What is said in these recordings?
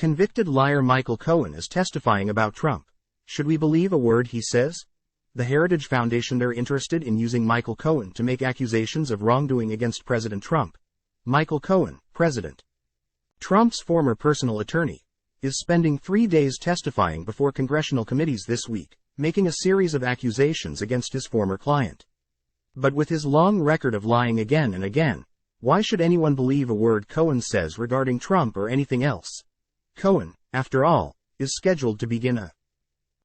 Convicted liar Michael Cohen is testifying about Trump. Should we believe a word he says? The Heritage Foundation, they're interested in using Michael Cohen to make accusations of wrongdoing against President Trump. Michael Cohen, President Trump's former personal attorney, is spending 3 days testifying before congressional committees this week, making a series of accusations against his former client. But with his long record of lying again and again, why should anyone believe a word Cohen says regarding Trump or anything else? Cohen, after all, is scheduled to begin a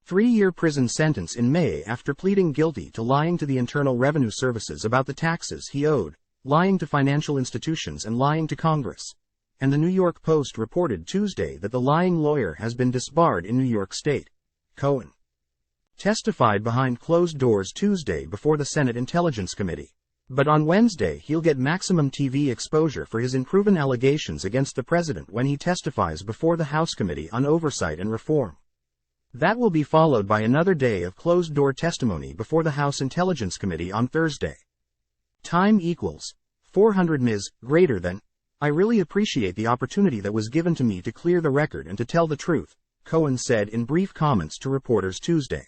3-year prison sentence in May after pleading guilty to lying to the Internal Revenue Services about the taxes he owed, lying to financial institutions and lying to Congress. And the New York Post reported Tuesday that the lying lawyer has been disbarred in New York State. Cohen testified behind closed doors Tuesday before the Senate Intelligence Committee. But on Wednesday he'll get maximum TV exposure for his unproven allegations against the president when he testifies before the House Committee on Oversight and Reform. That will be followed by another day of closed-door testimony before the House Intelligence Committee on Thursday. Time equals 400 Ms. greater than. I really appreciate the opportunity that was given to me to clear the record and to tell the truth, Cohen said in brief comments to reporters Tuesday.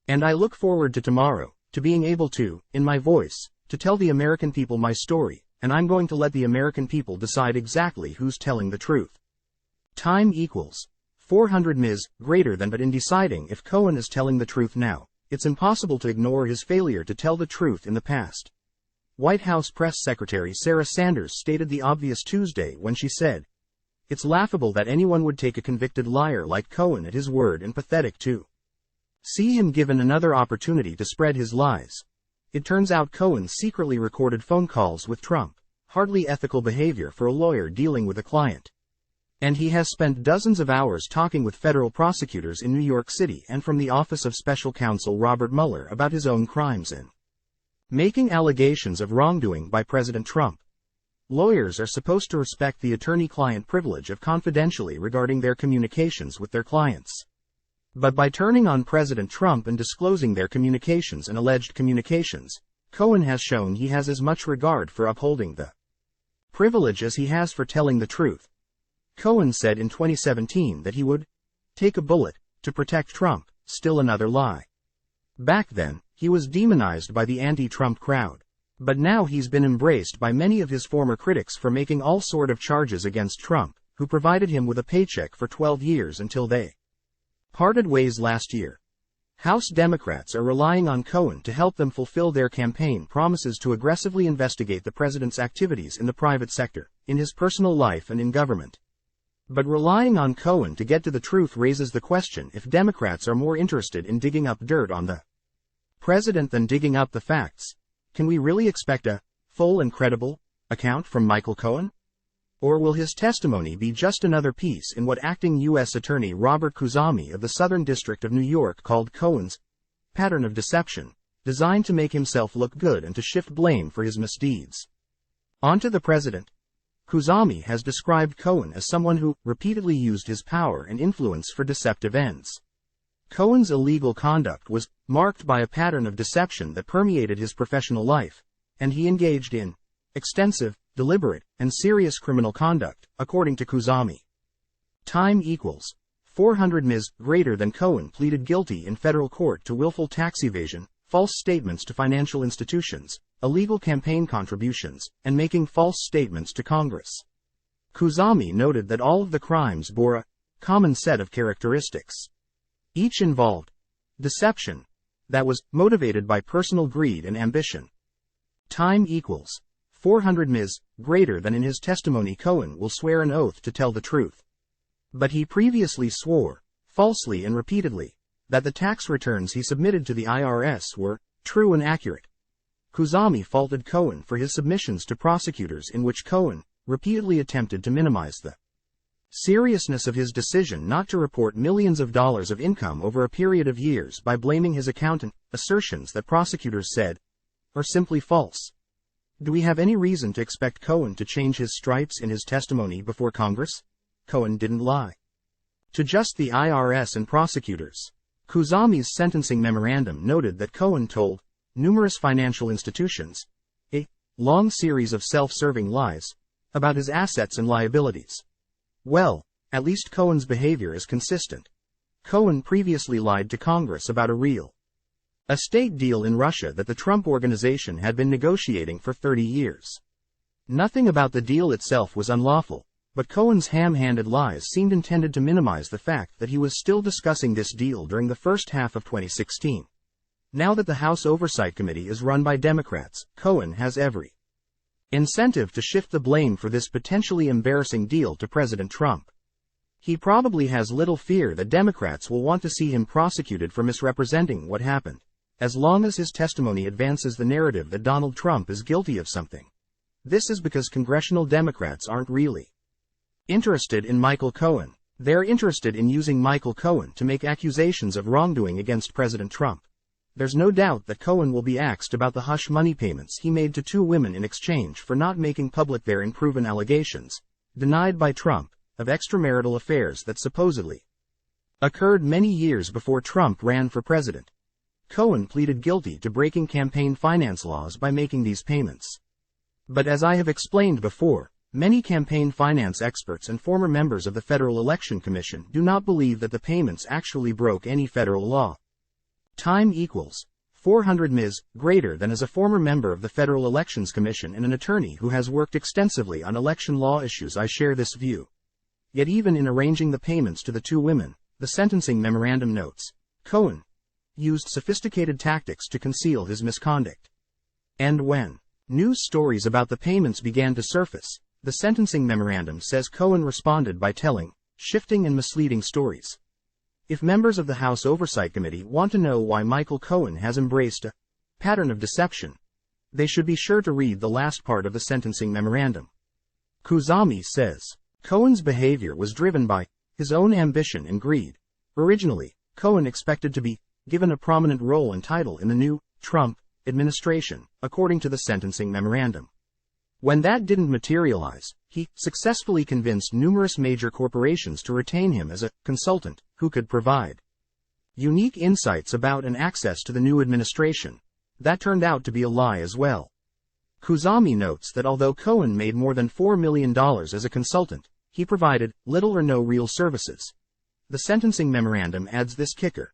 And I look forward to tomorrow, to being able to, in my voice, to tell the American people my story, and I'm going to let the American people decide exactly who's telling the truth. Time equals 400 Ms. greater than. But in deciding if Cohen is telling the truth now, it's impossible to ignore his failure to tell the truth in the past. White House Press Secretary Sarah Sanders stated the obvious Tuesday when she said, "It's laughable that anyone would take a convicted liar like Cohen at his word and pathetic to see him given another opportunity to spread his lies." It turns out Cohen secretly recorded phone calls with Trump, hardly ethical behavior for a lawyer dealing with a client. And he has spent dozens of hours talking with federal prosecutors in New York City and from the Office of Special Counsel Robert Mueller about his own crimes in making allegations of wrongdoing by President Trump. Lawyers are supposed to respect the attorney-client privilege of confidentially regarding their communications with their clients. But by turning on President Trump and disclosing their communications and alleged communications, Cohen has shown he has as much regard for upholding the privilege as he has for telling the truth. Cohen said in 2017 that he would take a bullet to protect Trump, still another lie. Back then, he was demonized by the anti-Trump crowd. But now he's been embraced by many of his former critics for making all sort of charges against Trump, who provided him with a paycheck for 12 years until they parted ways last year. House Democrats are relying on Cohen to help them fulfill their campaign promises to aggressively investigate the president's activities in the private sector, in his personal life and in government. But relying on Cohen to get to the truth raises the question if Democrats are more interested in digging up dirt on the president than digging up the facts. Can we really expect a full and credible account from Michael Cohen? Or will his testimony be just another piece in what acting U.S. Attorney Robert Khuzami of the Southern District of New York called Cohen's pattern of deception, designed to make himself look good and to shift blame for his misdeeds onto the president? Khuzami has described Cohen as someone who repeatedly used his power and influence for deceptive ends. Cohen's illegal conduct was marked by a pattern of deception that permeated his professional life, and he engaged in extensive, deliberate, and serious criminal conduct, according to Khuzami. Time equals 400 Ms. greater than. Cohen pleaded guilty in federal court to willful tax evasion, false statements to financial institutions, illegal campaign contributions, and making false statements to Congress. Khuzami noted that all of the crimes bore a common set of characteristics. Each involved deception that was motivated by personal greed and ambition. Time equals 400 Ms. greater than. In his testimony, Cohen will swear an oath to tell the truth. But he previously swore, falsely and repeatedly, that the tax returns he submitted to the IRS were true and accurate. Khuzami faulted Cohen for his submissions to prosecutors in which Cohen repeatedly attempted to minimize the seriousness of his decision not to report millions of dollars of income over a period of years by blaming his accountant, assertions that prosecutors said are simply false. Do we have any reason to expect Cohen to change his stripes in his testimony before Congress? Cohen didn't lie to just the IRS and prosecutors. Khuzami's sentencing memorandum noted that Cohen told numerous financial institutions a long series of self-serving lies about his assets and liabilities. Well, At least Cohen's behavior is consistent. Cohen previously lied to Congress about a real estate deal in Russia that the Trump Organization had been negotiating for 30 years. Nothing about the deal itself was unlawful, but Cohen's ham-handed lies seemed intended to minimize the fact that he was still discussing this deal during the first half of 2016. Now that the House Oversight Committee is run by Democrats, Cohen has every incentive to shift the blame for this potentially embarrassing deal to President Trump. He probably has little fear that Democrats will want to see him prosecuted for misrepresenting what happened, as long as his testimony advances the narrative that Donald Trump is guilty of something. This is because congressional Democrats aren't really interested in Michael Cohen. They're interested in using Michael Cohen to make accusations of wrongdoing against President Trump. There's no doubt that Cohen will be asked about the hush money payments he made to two women in exchange for not making public their unproven allegations, denied by Trump, of extramarital affairs that supposedly occurred many years before Trump ran for president. Cohen pleaded guilty to breaking campaign finance laws by making these payments. But as I have explained before, many campaign finance experts and former members of the Federal Election Commission do not believe that the payments actually broke any federal law. Time equals 400 Ms. greater than as a former member of the Federal Elections Commission and an attorney who has worked extensively on election law issues, I share this view. Yet even in arranging the payments to the two women, the sentencing memorandum notes, Cohen used sophisticated tactics to conceal his misconduct. And when news stories about the payments began to surface, the sentencing memorandum says Cohen responded by telling shifting and misleading stories. If members of the House Oversight Committee want to know why Michael Cohen has embraced a pattern of deception, they should be sure to read the last part of the sentencing memorandum. Kuzami says Cohen's behavior was driven by his own ambition and greed. Originally, Cohen expected to be given a prominent role and title in the new Trump administration, according to the sentencing memorandum. When that didn't materialize, he successfully convinced numerous major corporations to retain him as a consultant who could provide unique insights about and access to the new administration. That turned out to be a lie as well. Kuzami notes that although Cohen made more than $4 million as a consultant, he provided little or no real services. The sentencing memorandum adds this kicker.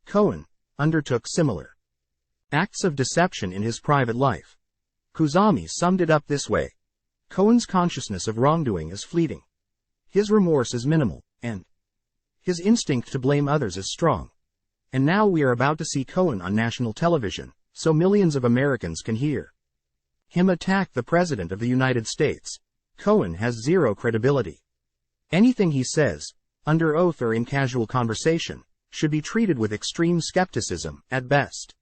Cohen undertook similar acts of deception in his private life. Kuzami summed it up this way. Cohen's consciousness of wrongdoing is fleeting. His remorse is minimal, and his instinct to blame others is strong. And now we are about to see Cohen on national television, so millions of Americans can hear him attack the President of the United States. Cohen has zero credibility. Anything he says, under oath or in casual conversation, should be treated with extreme skepticism, at best.